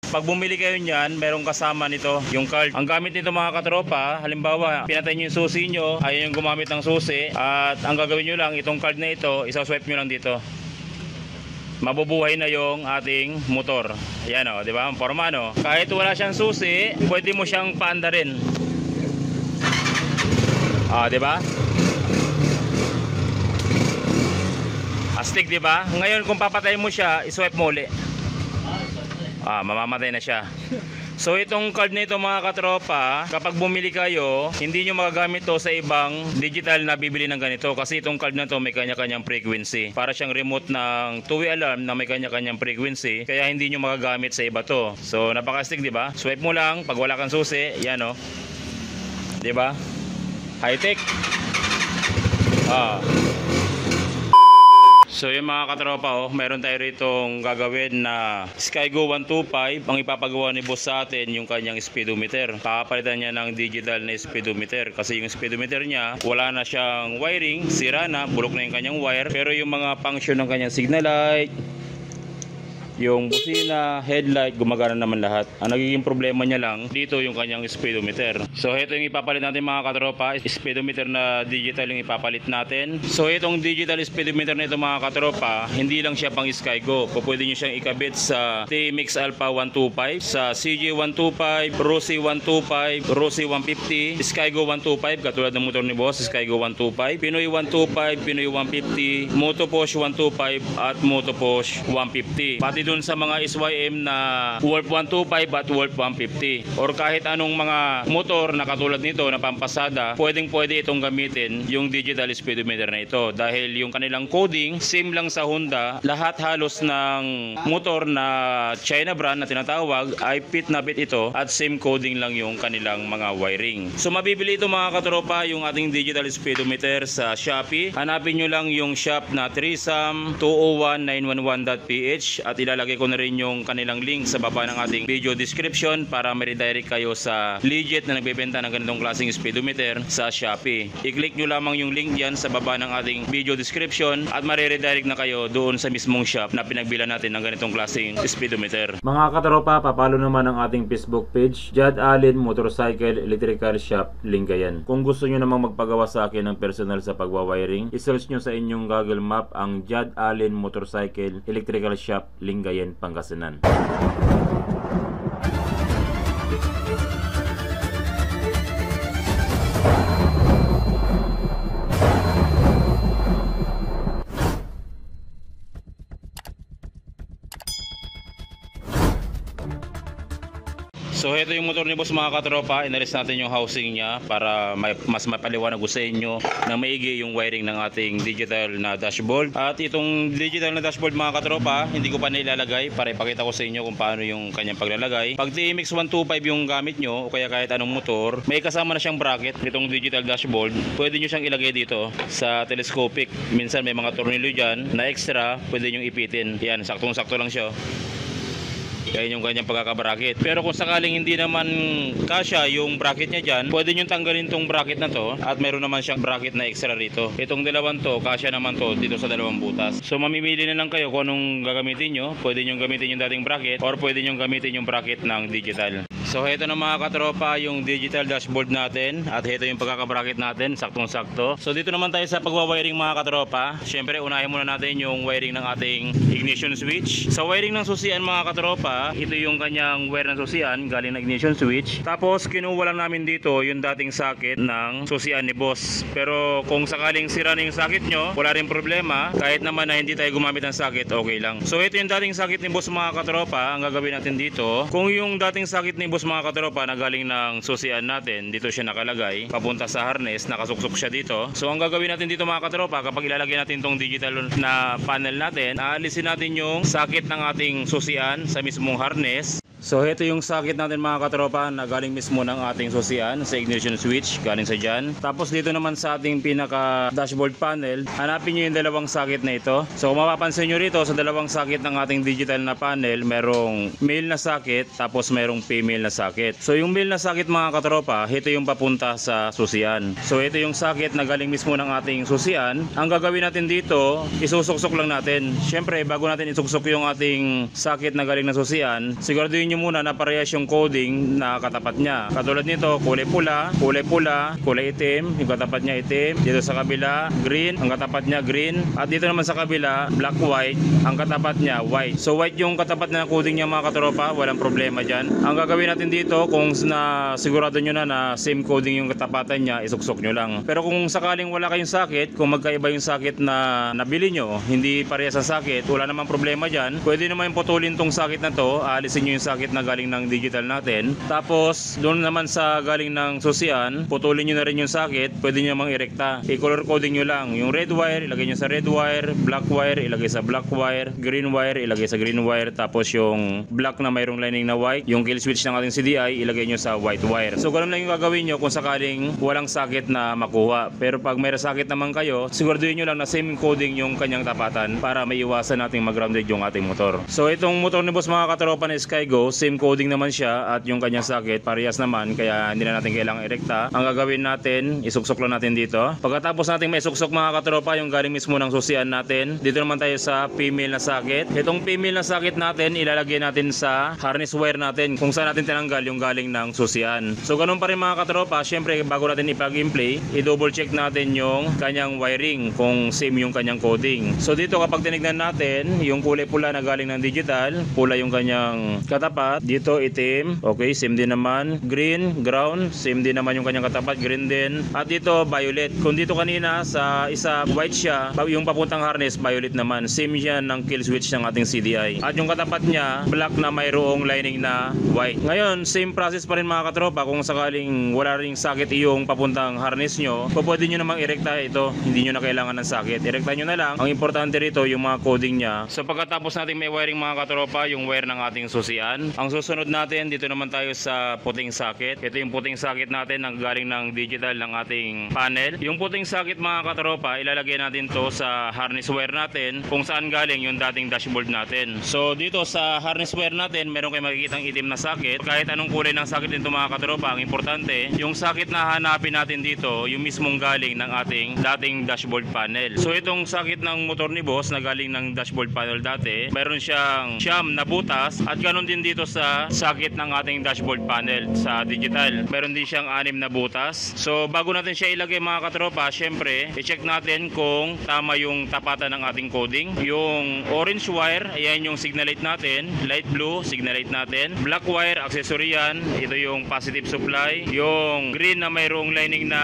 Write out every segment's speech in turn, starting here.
Pag bumili kayo niyan, merong kasama nito yung card. Ang gamit nito mga katropa, halimbawa pinatay nyo yung susi nyo, ayaw yung gumamit ng susi, at ang gagawin nyo lang, itong card na ito, isa-swipe nyo lang dito. Mabubuhay na yung ating motor. Ayan o, di ba? Ang forma no. Kahit wala siyang susi, pwede mo siyang paanda rin. Di ba? Astig, di ba? Ngayon kung papatay mo siya, iswipe mo uli. Mamamatay na siya. So itong card na ito mga katropa, kapag bumili kayo, hindi nyo magagamit to sa ibang digital na bibili ng ganito. Kasi itong card na to may kanya-kanyang frequency. Para siyang remote ng two-way alarm na may kanya-kanyang frequency. Kaya hindi nyo magagamit sa iba to. So napaka-astig, di ba? Swipe mo lang, pag wala kang susi, yan o. Di ba? High-tech. So yung mga katropa, meron tayo ritong gagawin na Skygo 125. Ang ipapagawa ni boss sa atin yung kanyang speedometer. Papalitan niya ng digital na speedometer kasi yung speedometer niya wala na siyang wiring, sira na, bulok na yung kanyang wire. Pero yung mga function ng kanyang signal light, yung busina, headlight, gumagana naman lahat. Ang nagiging problema niya lang, dito yung kanyang speedometer. So ito yung ipapalit natin mga katropa, speedometer na digital yung ipapalit natin. So itong digital speedometer na ito mga katropa, hindi lang siya pang Skygo. Pwede nyo siyang ikabit sa TMX Alpha 125, sa CJ 125, Rossi 125, Rossi 150, Skygo 125, katulad ng motor ni boss, Skygo 125, Pinoy 125, Pinoy 150, Motoposh 125, at Motoposh 150. Pati dun sa mga SYM na Wolf 125 at Wolf 150 or kahit anong mga motor na katulad nito na pampasada, pwede itong gamitin yung digital speedometer na ito dahil yung kanilang coding same lang sa Honda. Lahat halos ng motor na China brand na tinatawag ay fit na fit ito at same coding lang yung kanilang mga wiring. So mabibili ito mga katropa yung ating digital speedometer sa Shopee. Hanapin nyo lang yung shop na trisam201911.ph at ilalagay ko na rin yung kanilang link sa baba ng ating video description para ma-redirect kayo sa legit na nagbebenta ng ganitong klaseng speedometer sa Shopee. I-click nyo lamang yung link dyan sa baba ng ating video description at ma-redirect na kayo doon sa mismong shop na pinagbilan natin ng ganitong klaseng speedometer. Mga katropa, papalo naman ang ating Facebook page, Jad Allen Motorcycle Electrical Shop, Lingayen. Kung gusto nyo namang magpagawa sa akin ng personal sa pagwawiring, isearch nyo sa inyong Google Map ang Jad Allen Motorcycle Electrical Shop, Lingayen, Pangasinan. So ito yung motor ni boss mga katropa, inalis natin yung housing niya para mas mapaliwanag ko sa inyo na maigi yung wiring ng ating digital na dashboard. At itong digital na dashboard mga katropa, hindi ko pa nailalagay para ipakita ko sa inyo kung paano yung kanyang paglalagay. Pag TMX 125 yung gamit nyo o kaya kahit anong motor, may kasama na siyang bracket itong digital dashboard. Pwede nyo siyang ilagay dito sa telescopic. Minsan may mga tornilyo dyan na extra, pwede nyo ipitin. Yan, saktong-sakto lang siya. Yan yung kanyang pagkakabracket. Pero kung sakaling hindi naman kasya yung bracket niya dyan, pwede nyo tanggalin tong bracket na to at meron naman siyang bracket na extra rito. Itong dalawang to, kasya naman to dito sa dalawang butas. So mamimili na lang kayo kung anong gagamitin nyo. Pwede nyo gamitin yung dating bracket or pwede nyo gamitin yung bracket ng digital. So ito na mga katropa yung digital dashboard natin at ito yung pagkakabracket natin, saktong-sakto. So dito naman tayo sa pagwawiring mga katropa. Syempre unahin muna natin yung wiring ng ating ignition switch. Sa wiring ng susian mga katropa, ito yung kanyang wire ng susian galing na ignition switch. Tapos kinuha lang namin dito yung dating socket ng susian ni boss. Pero kung sakaling sira na yung socket nyo, wala rin problema. Kahit naman na hindi tayo gumamit ng socket, okay lang. So ito yung dating socket ni boss mga katropa. Ang gagawin natin dito, kung yung dating socket ni boss mga katropa na galing ng susian natin, dito siya nakalagay papunta sa harness, nakasuksok siya dito. So ang gagawin natin dito mga katropa, kapag ilalagay natin tong digital na panel natin, aalisin natin yung socket ng ating susian sa mismong harness. So ito yung socket natin mga katropa na galing mismo ng ating susian sa ignition switch, galing sa dyan. Tapos dito naman sa ating pinaka dashboard panel, hanapin nyo yung dalawang socket na ito. So kung mapapansin nyo rito sa dalawang socket ng ating digital na panel, merong male na socket tapos merong female na na socket. So yung male na socket mga katropa, ito yung papunta sa susian. So ito yung socket na galing mismo ng ating susian. Ang gagawin natin dito, isusuksok lang natin. Syempre bago natin isuksok yung ating socket na galing ng susian, siguraduhin nyo muna na parehas yung coding na katapat niya. Katulad nito, kulay pula, kulay itim, yung katapat niya itim. Dito sa kabila, green, ang katapat niya green. At dito naman sa kabila, black white, ang katapat niya white. So white yung katapat na coding niya mga katropa, walang problema dyan. Ang gagawin natin dito, kung na sigurado nyo na same coding yung katapatan niya, isuksok nyo lang. Pero kung sakaling wala kayong socket, kung magkaiba yung socket na nabili nyo, hindi parehas sa socket, wala namang problema dyan. Pwede naman putulin tong socket na to, alisin nyo yung socket na galing ng digital natin. Tapos doon naman sa galing ng susian, putulin nyo na rin yung socket, pwede nyo namang irekta. I-color coding nyo lang. Yung red wire, ilagay nyo sa red wire, black wire, ilagay sa black wire, green wire, ilagay sa green wire, tapos yung black na mayroong lining na white, yung kill switch ng ating CDI, ilagay nyo sa white wire. So ganun lang yung gagawin nyo kung sakaling walang socket na makuha. Pero pag may socket naman kayo, siguraduhin nyo lang na same coding yung kanyang tapatan para maiwasan nating mag-grounded yung ating motor. So itong motor ni boss mga katropa na Skygo, same coding naman siya at yung kanyang socket parehas naman, kaya hindi na natin kailangang irekta. Ang gagawin natin, isuksok lang natin dito. Pagkatapos natin may suksok mga katropa, yung galing mismo ng susian natin, dito naman tayo sa female na socket. Itong female na socket natin, ilalagay natin sa harness wire natin kung saan natin tinanggal yung galing ng susian. So ganun pa rin mga katropa, syempre bago natin i-plug and play, i-double check natin yung kanyang wiring kung same yung kanyang coding. So dito kapag tinignan natin, yung kulay pula na galing ng digital, pula yung kanyang katapat, dito itim, okay, same din naman, green, ground, same din naman yung kanyang katapat, green din, at dito violet. Kung dito kanina sa isa white siya, yung papuntang harness violet naman, same yan ng kill switch ng ating CDI. At yung katapat niya, black na mayroong lining na white. Ngayon, same process pa rin mga katropa, kung sakaling wala ring socket yung papuntang harness nyo, pwede nyo namang irekta ito, hindi nyo na kailangan ng socket, irekta nyo na lang. Ang importante rito yung mga coding niya. So pagkatapos natin may wiring mga katropa, yung wire ng ating susian, ang susunod natin, dito naman tayo sa puting socket. Ito yung puting socket natin na galing ng digital ng ating panel. Yung puting socket mga katropa, ilalagay natin to sa harness wire natin kung saan galing yung dating dashboard natin. So dito sa harness wire natin, meron kayo makikitang itim na socket. Kahit anong kulay ng socket nito mga katropa, ang importante, yung socket na hanapin natin dito, yung mismong galing ng ating dating dashboard panel. So itong socket ng motor ni boss na galing ng dashboard panel dati, meron siyang siyam na butas, at ganoon din dito sa socket ng ating dashboard panel sa digital. Meron din siyang 6 na butas. So bago natin siya ilagay mga katropa, syempre, i-check natin kung tama yung tapatan ng ating coding. Yung orange wire, ayan yung signal light natin. Light blue, signal light natin. Black wire, accessory yan. Ito yung positive supply. Yung green na mayroong lining na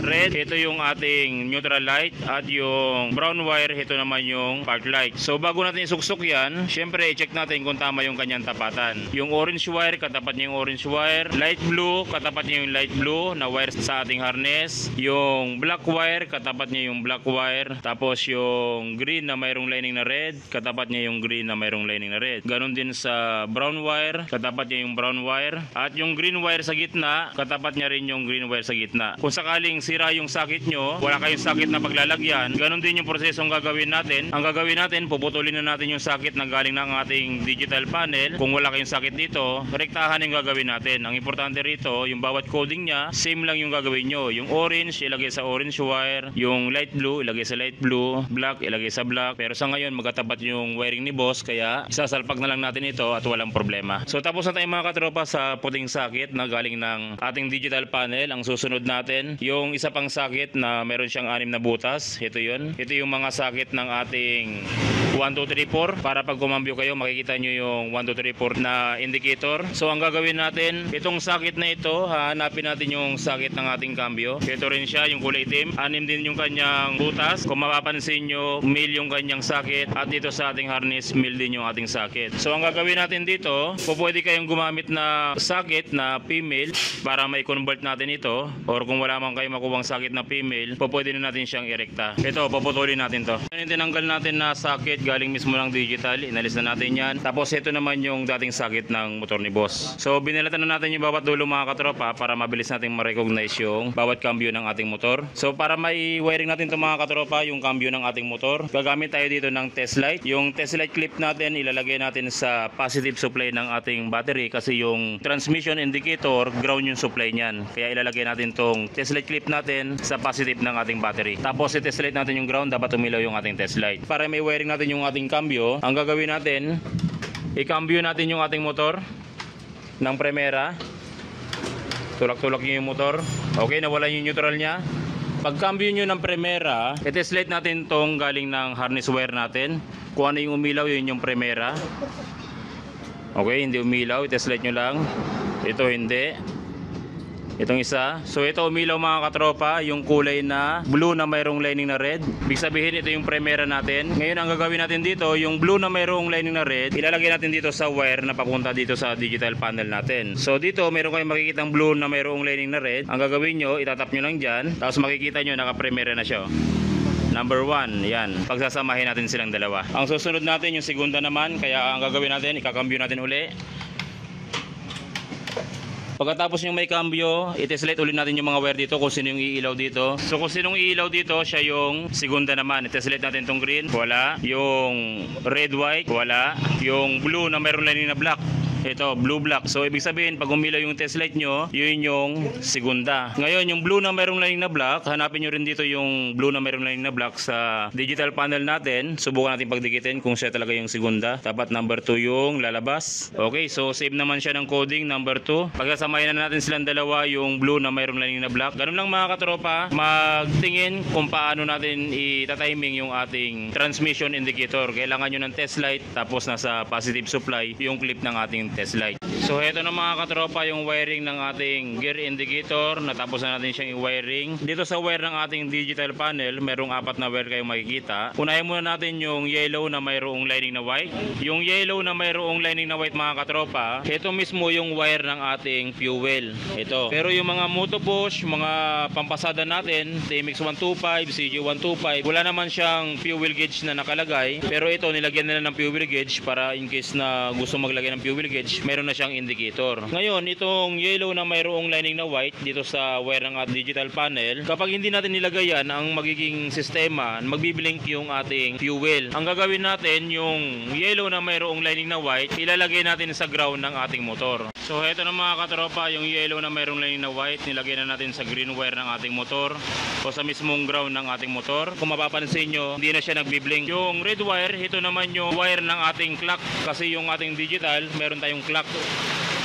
red, ito yung ating neutral light. At yung brown wire, ito naman yung park light. So bago natin isuksok yan, syempre, i-check natin kung tama yung kanyang tapatan. Yung orange wire, katapat niya yung orange wire. Light blue, katapat niya yung light blue na wire sa ating harness. Yung black wire, katapat niya yung black wire. Tapos yung green na mayroong lining na red, katapat niya yung green na mayroong lining na red. Ganon din sa brown wire, katapat niya yung brown wire. At yung green wire sa gitna, katapat niya rin yung green wire sa gitna. Kung sakaling sira yung socket nyo, wala kayong socket na paglalagyan, ganon din yung prosesong gagawin natin. Ang gagawin natin, puputulin na natin yung socket na galing ng ating digital panel. Kung wala kayong socket dito, rektahan yung gagawin natin. Ang importante rito, yung bawat coding niya, same lang yung gagawin nyo. Yung orange, ilagay sa orange wire. Yung light blue, ilagay sa light blue. Black, ilagay sa black. Pero sa ngayon, magkatapat yung wiring ni boss, kaya isasalpak na lang natin ito at walang problema. So tapos na tayo mga katropa sa puting socket na galing ng ating digital panel. Ang susunod natin, yung isa pang socket na meron siyang 6 na butas. Ito yun. Ito yung mga socket ng ating 1, 2, 3, 4. Para pag kumambyo kayo, makikita nyo yung 1, 2, 3, 4 na indicator. So ang gagawin natin, itong socket na ito, hanapin natin yung socket ng ating cambio. Ito rin siya, yung kulay itim. 6 din yung kanyang butas. Kung mapapansin nyo, male yung kanyang socket. At dito sa ating harness, male din yung ating socket. So ang gagawin natin dito, pwede kayong gumamit na socket na female para mai-convert natin ito. Or kung wala man kayo makuwang socket na female, pwede na natin siyang irekta. Ito, puputulin natin to. Tinanggal natin na socket galing mismo ng digital. Inalis na natin yan. Tapos ito naman yung dating socket ng motor ni boss. So binilatan na natin yung bawat dulo mga katropa para mabilis natin ma-recognize yung bawat cambio ng ating motor. So para may wiring natin ito mga katropa, yung cambio ng ating motor, gagamit tayo dito ng test light. Yung test light clip natin, ilalagay natin sa positive supply ng ating battery kasi yung transmission indicator, ground yung supply niyan. Kaya ilalagay natin tong test light clip natin sa positive ng ating battery. Tapos i-test light natin yung ground, dapat umilaw yung ating test light. Para may wiring natin yung ating cambio, ang gagawin natin, i-cambio natin yung ating motor ng Primera. Tulak-tulak nyo yung motor. Okay, nawala yung neutral nya. Pag cambio nyo ng Primera, i-test light natin tong galing ng harness wire natin. Kung ano yung umilaw, yun yung Primera. Okay, hindi umilaw, i-test light nyo lang. Ito hindi. Itong isa. So ito umilaw mga katropa, yung kulay na blue na mayroong lining na red. Ibig sabihin ito yung Primera natin. Ngayon ang gagawin natin dito, yung blue na mayroong lining na red, ilalagay natin dito sa wire na papunta dito sa digital panel natin. So dito meron kayong makikitang blue na mayroong lining na red. Ang gagawin nyo, itatap nyo lang dyan. Tapos makikita nyo naka Primera na siya. Number 1, yan. Pagsasamahin natin silang dalawa. Ang susunod natin yung segunda naman, kaya ang gagawin natin, ikakambyo natin uli. Pagkatapos yung may cambio, i-test light ulit natin yung mga wire dito kung sino yung iilaw dito. So kung sinong iilaw dito, siya yung segunda naman. I-test light natin tong green, wala. Yung red white, wala. Yung blue na mayroong lining na black, ito, blue black. So ibig sabihin pag umilaw yung test light nyo, yun yung segunda. Ngayon yung blue na mayroong lining na black, hanapin nyo rin dito yung blue na mayroong lining na black sa digital panel natin. Subukan natin pagdikitin kung siya talaga yung segunda. Dapat number 2 yung lalabas. Okay, so save naman siya ng coding number 2. Pagkasamahin na natin silang dalawa yung blue na mayroong lining na black. Ganun lang mga katropa, magtingin kung paano natin itatiming yung ating transmission indicator. Kailangan nyo ng test light, tapos nasa positive supply yung clip ng ating test light. So heto na mga katropa yung wiring ng ating gear indicator. Natapos na natin siyang i-wiring. Dito sa wire ng ating digital panel, merong 4 na wire kayong makikita. Unahin muna natin yung yellow na mayroong lining na white. Yung yellow na mayroong lining na white mga katropa, ito mismo yung wire ng ating fuel. Ito. Pero yung mga moto push, mga pampasada natin, TMX 125, CG 125, wala naman siyang fuel gauge na nakalagay. Pero ito nilagyan nila ng fuel gauge para in case na gusto maglagay ng fuel gauge, meron na siyang indicator. Ngayon, itong yellow na mayroong lining na white dito sa wire ng ating digital panel, kapag hindi natin nilagay yan, ang magiging sistema, magbiblink yung ating fuel. Ang gagawin natin, yung yellow na mayroong lining na white, ilalagay natin sa ground ng ating motor. So, heto na mga katropa, yung yellow na mayroong lining na white, nilagay na natin sa green wire ng ating motor o sa mismong ground ng ating motor. Kung mapapansin nyo, hindi na siya nagbiblink. Yung red wire, ito naman yung wire ng ating clock kasi yung ating digital, meron tayong clock.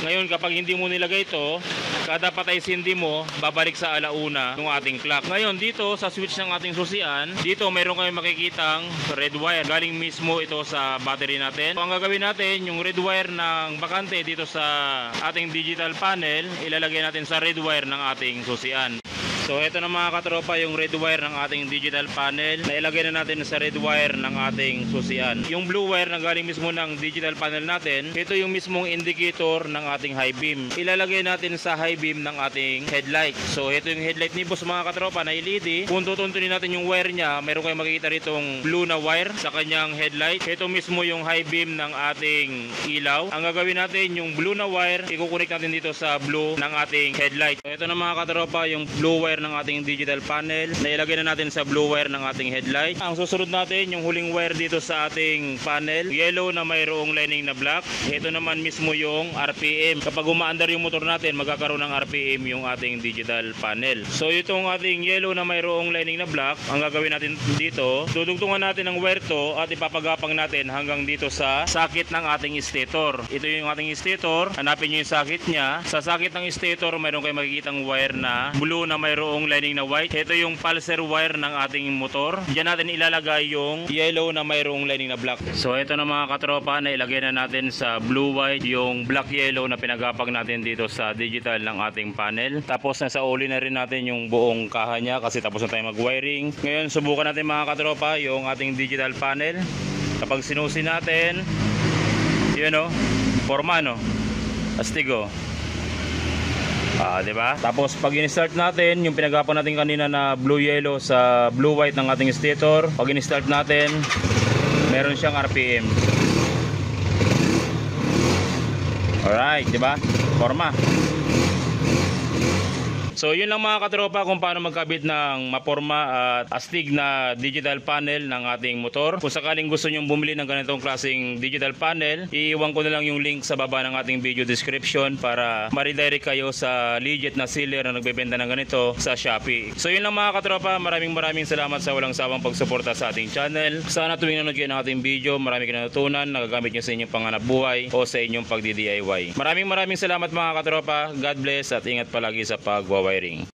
Ngayon kapag hindi mo nilagay ito, kada patay sindi mo, babalik sa alauna ng ating clock. Ngayon dito sa switch ng ating susian, dito mayroon kayong makikitang red wire. Galing mismo ito sa battery natin. So ang gagawin natin, yung red wire ng bakante dito sa ating digital panel, ilalagay natin sa red wire ng ating susian. So ito na mga katropa yung red wire ng ating digital panel na ilagay na natin sa red wire ng ating susian. Yung blue wire na galing mismo ng digital panel natin, ito yung mismong indicator ng ating high beam. Ilalagay natin sa high beam ng ating headlight. So ito yung headlight ni boss mga katropa na LED. Kung tutuntunin natin yung wire niya, meron kayong makikita ritong blue na wire sa kanyang headlight. Ito mismo yung high beam ng ating ilaw. Ang gagawin natin yung blue na wire, ikukunik natin dito sa blue ng ating headlight. So ito na mga katropa yung blue wire ng ating digital panel na ilagay na natin sa blue wire ng ating headlight. Ang susunod natin yung huling wire dito sa ating panel, yellow na mayroong lining na black. Ito naman mismo yung RPM. Kapag umaandar yung motor natin, magkakaroon ng RPM yung ating digital panel. So itong ating yellow na mayroong lining na black, ang gagawin natin dito, dudugtungan natin ang wire to at ipapagapang natin hanggang dito sa sakit ng ating stator. Ito yung ating stator, hanapin nyo yung sakit niya. Sa sakit ng stator, mayroon kayo makikitang wire na blue na mayroong lining na white. Ito yung pulser wire ng ating motor. Diyan natin ilalagay yung yellow na mayroong lining na black. So ito na mga katropa na ilagay na natin sa blue white yung black yellow na pinagapag natin dito sa digital ng ating panel. Tapos nasa uli na rin natin yung buong kaha niya kasi tapos na tayo mag-wiring. Ngayon subukan natin mga katropa yung ating digital panel. Kapag sinusi natin, yun o, forma no, astigo. Diba? Tapos pag in-start natin yung pinagapan natin kanina na blue yellow sa blue white ng ating stator, pag in-start natin meron siyang RPM. Alright, diba? Forma. So yun lang mga katropa kung paano magkabit ng maporma at astig na digital panel ng ating motor. Kung sakaling gusto nyong bumili ng ganitong klaseng digital panel, iiwan ko na lang yung link sa baba ng ating video description para ma-redirect kayo sa legit na seller na nagbebenta ng ganito sa Shopee. So yun lang mga katropa, maraming salamat sa walang sawang pagsuporta sa ating channel. Sana tuwing nanonood kayo ng ating video, marami kayo natutunan, nagagamit nyo sa inyong panghanap buhay o sa inyong pagdi-DIY. Maraming salamat mga katropa. God bless at ingat palagi sa pagwawiring.